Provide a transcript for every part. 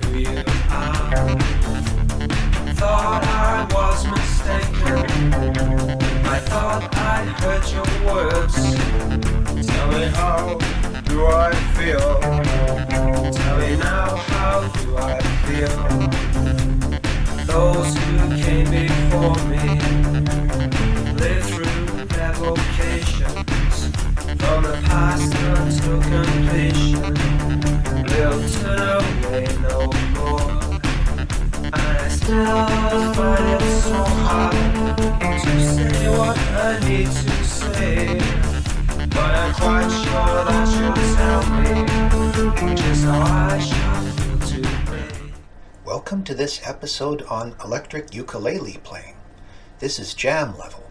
who you are. Thought I was mistaken. I thought I'd heard your words. Tell me how do I feel? Tell me now how do I feel? Those who came before me lived through their vocations. From the past until completion, they'll turn away no more. And I still find it so hard to say what I need to say. But I'm quite sure that you'll tell me just how I shall feel today. Welcome to this episode on electric ukulele playing. This is jam level,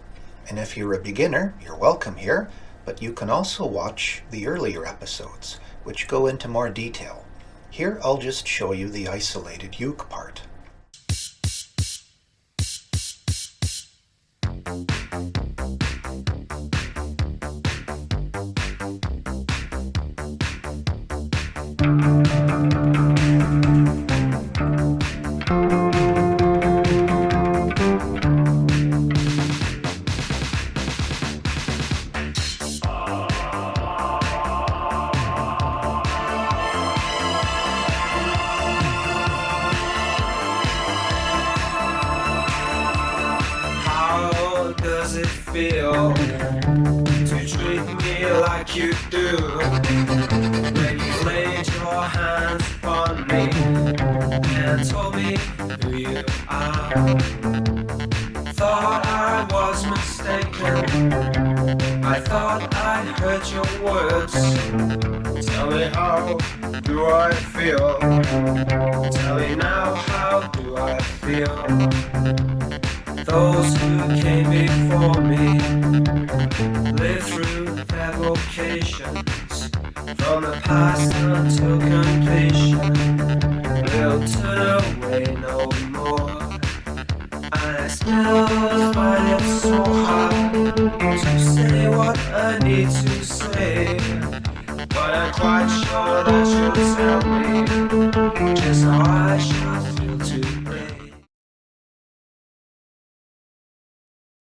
and if you're a beginner, you're welcome here, but you can also watch the earlier episodes, which go into more detail. Here I'll just show you the isolated uke part. How does it feel to treat me like you do? When you laid your hands upon me and told me who you are. Thought I was mistaken. I thought I'd heard your words. Tell me how do I feel? Tell me now how do I feel? Those who came before me lived through their vocations. From the past until completion, they'll turn away no more. And I still find it so hard to say what I need to say. But I'm quite sure that you'll tell me just how I should